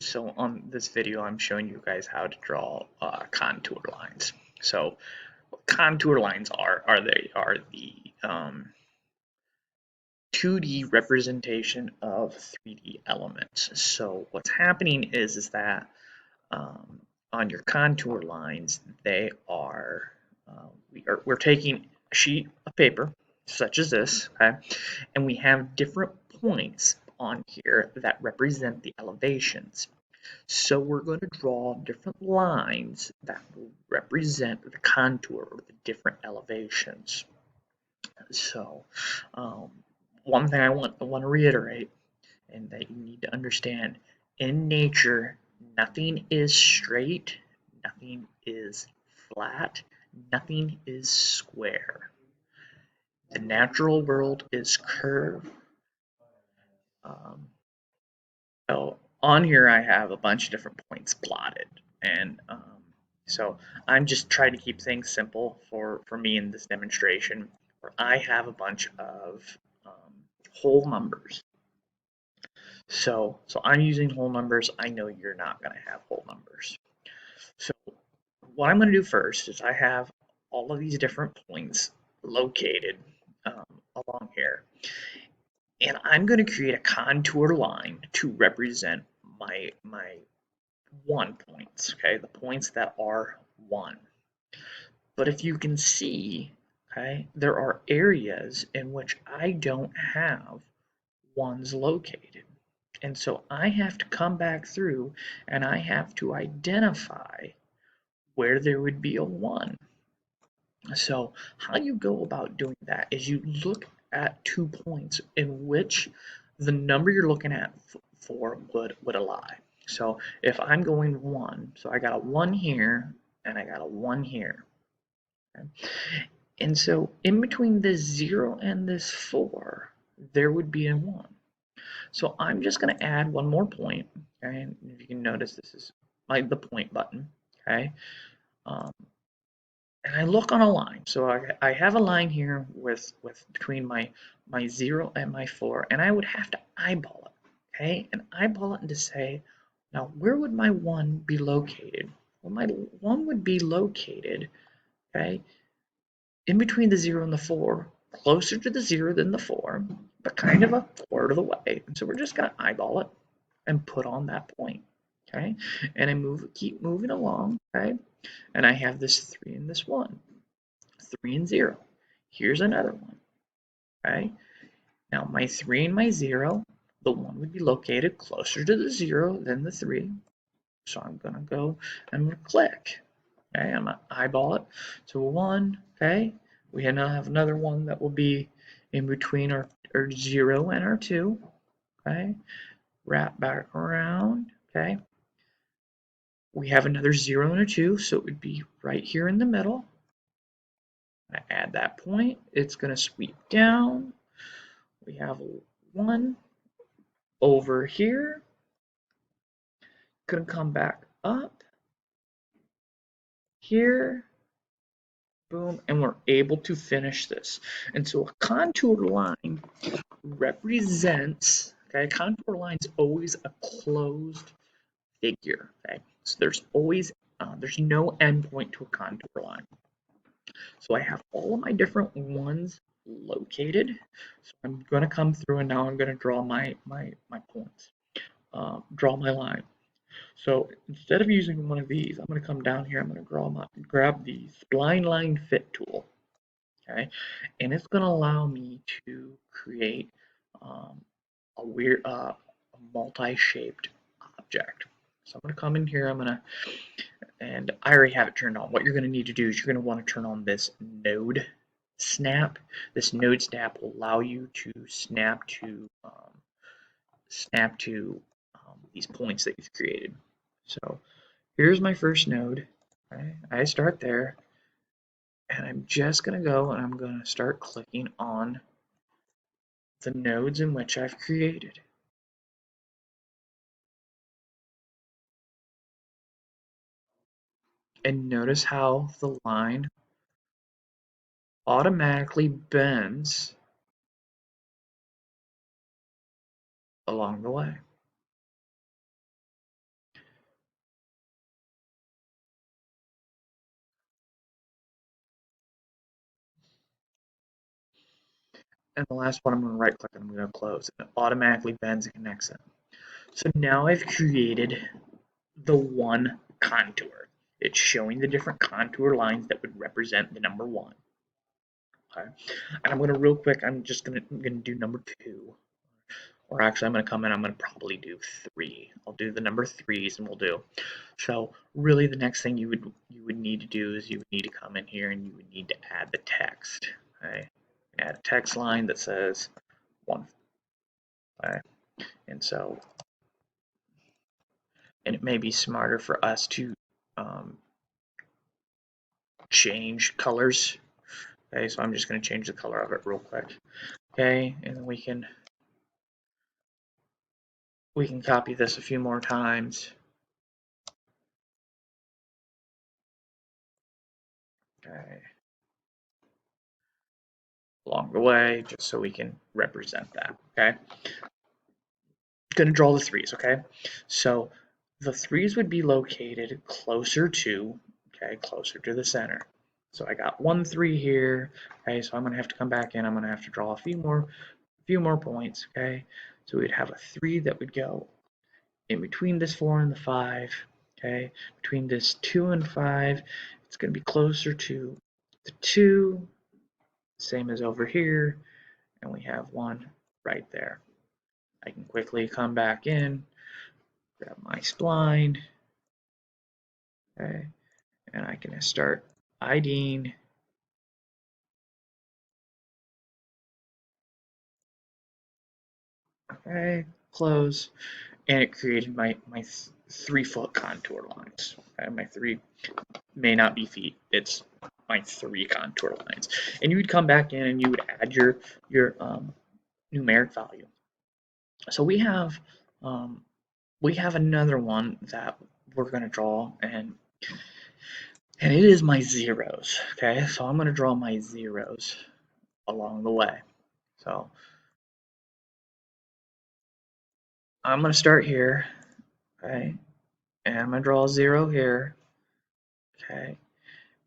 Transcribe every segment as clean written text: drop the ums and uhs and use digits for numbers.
So on this video, I'm showing you guys how to draw contour lines. So what contour lines are the 2D representation of 3D elements. So what's happening is that um, on your contour lines, they are we're taking a sheet of paper such as this, okay, and we have different points on here that represent the elevations. So we're going to draw different lines that will represent the contour or the different elevations. So um, one thing I want to reiterate and that you need to understand, in nature, nothing is straight, nothing is flat, nothing is square. The natural world is curved. Um, So on here I have a bunch of different points plotted, and so I'm just trying to keep things simple for me in this demonstration, where I have a bunch of whole numbers. So I'm using whole numbers. I know you're not going to have whole numbers. So what I'm going to do first is I have all of these different points located um, along here, and I'm going to create a contour line to represent my 1 points, okay, the points that are 1. But if you can see, okay, there are areas in which I don't have ones located. And so I have to come back through and I have to identify where there would be a 1. So how you go about doing that is you look at 2 points in which the number you're looking at for would align. So if I'm going 1, so I got a 1 here and I got a 1 here. Okay? And so in between this 0 and this 4, there would be a 1. So I'm just going to add one more point. Okay? And if you can notice, this is the point button. Okay. Um, and I look on a line. So I have a line here with between my 0 and my 4, and I would have to eyeball it, okay? And eyeball it and to say, now where would my 1 be located? Well, my 1 would be located, okay, in between the 0 and the 4, closer to the 0 than the 4, but kind of a quarter of the way. And so we're just going to eyeball it and put on that point, okay? And I keep moving along, okay? And I have this 3 and this 1. 3 and 0. Here's another one, okay? Now my 3 and my 0, the 1 would be located closer to the 0 than the 3. So I'm going to go, I'm going to click, okay? I'm going to eyeball it to a 1, okay? We now have another one that will be in between our 0 and our 2, okay? Wrap back around, okay? We have another 0 and a 2, so it would be right here in the middle. I add that point, it's going to sweep down. We have a 1 over here. Gonna come back up here. Boom, and we're able to finish this. And so a contour line represents, okay, a contour line is always a closed figure, okay? So there's no endpoint to a contour line. So I have all of my different ones located. So I'm gonna come through and now I'm gonna draw my points, draw my line. So instead of using one of these, I'm going to come down here. I'm going to grab the spline line fit tool. Okay, and it's going to allow me to create um, a multi-shaped object. So I'm going to come in here. And I already have it turned on. What you're going to need to do is you're going to want to turn on this node snap. This node snap will allow you to snap to these points that you've created. So here's my first node. Okay, I start there, and I'm just going to go and I'm going to start clicking on the nodes in which I've created. And notice how the line automatically bends along the way. And the last one, I'm going to right click and I'm going to close. And it automatically bends and connects it. So now I've created the one contour. It's showing the different contour lines that would represent the number 1. Okay. And I'm going to real quick, I'm going to do number 2. Or actually, I'm going to come in, I'm going to probably do 3. I'll do the number 3s and we'll do. So really the next thing you would need to do is you would need to come in here and you would need to add the text. Okay. Add a text line that says 1. Okay. And so, and it may be smarter for us to change colors. Okay, so I'm just going to change the color of it real quick. Okay, and then we can copy this a few more times. Okay, along the way, just so we can represent that. Okay, going to draw the 3s. Okay, so the 3s would be located closer to, okay, closer to the center. So I got 1 3 here. Okay, so I'm going to have to come back in. I'm going to have to draw a few more points. Okay, so we'd have a 3 that would go in between this 4 and the 5. Okay, between this 2 and 5, it's going to be closer to the 2, same as over here, and we have 1 right there. I can quickly come back in, grab my spline, okay, and I can start IDing. Okay, close, and it created my 3-foot contour lines. Okay, my 3 may not be feet, it's my 3 contour lines. And you would come back in and you would add your numeric value. So we have another one that we're going to draw, and it is my zeros. Okay, so I'm going to draw my zeros along the way. So I'm going to start here, okay, and I'm going to draw a 0 here, okay.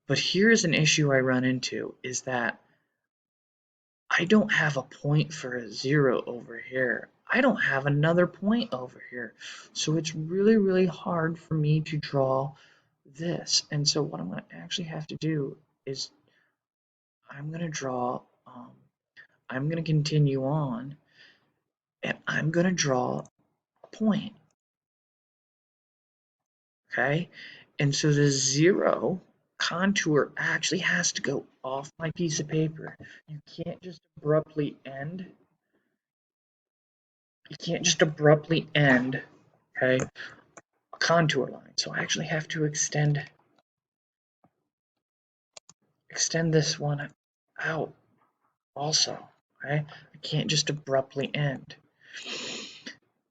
But here's an issue I run into, is that I don't have a point for a 0 over here. I don't have another point over here. So it's really, really hard for me to draw this. And so what I'm going to actually have to do is I'm going to draw, I'm going to continue on, and I'm going to draw a point. Okay? And so the 0 contour actually has to go off my piece of paper. You can't just abruptly end. You can't just abruptly end, okay, a contour line. So I actually have to extend this one out also, okay? I can't just abruptly end.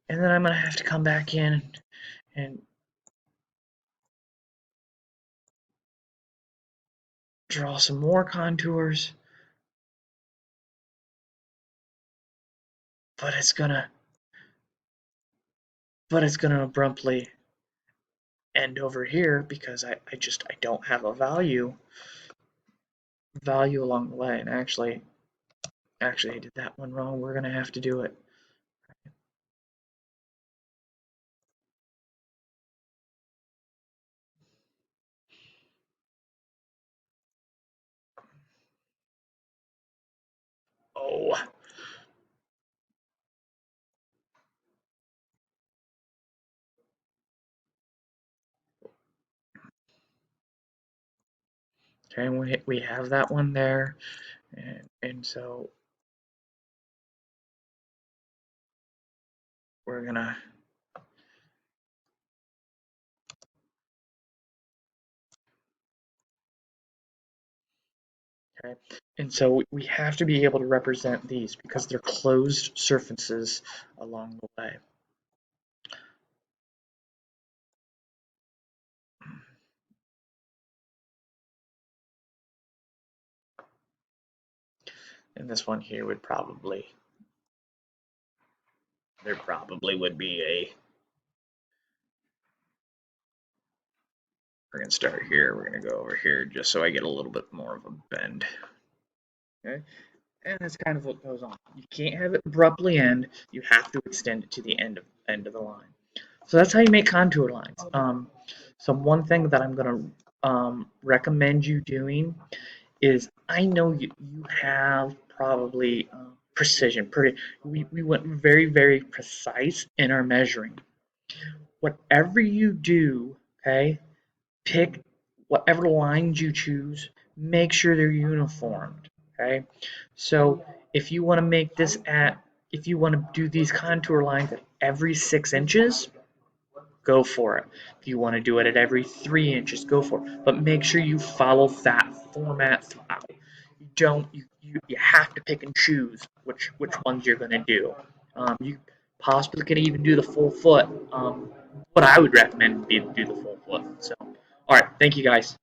And then I'm going to have to come back in and draw some more contours, but it's gonna abruptly end over here because I don't have a value along the way. And actually I did that one wrong. We're gonna have to do it. Oh, okay, we have that one there, and so we're gonna okay, and so we have to be able to represent these because they're closed surfaces along the way. And this one here would probably, there probably would be a, we're gonna start here, we're gonna go over here just so I get a little bit more of a bend. Okay, And that's kind of what goes on. You can't have it abruptly end. You have to extend it to the end of the line. So that's how you make contour lines. So one thing that I'm gonna recommend you doing is I know you have probably precision. We went very, very precise in our measuring. Whatever you do, okay, pick whatever lines you choose, make sure they're uniformed, okay? So if you want to make this if you want to do these contour lines at every 6 inches, go for it. If you want to do it at every 3 inches, go for it. But make sure you follow that format throughout. You have to pick and choose which ones you're going to do. You possibly can even do the full foot. What I would recommend would be to do the full foot. So, all right, thank you guys.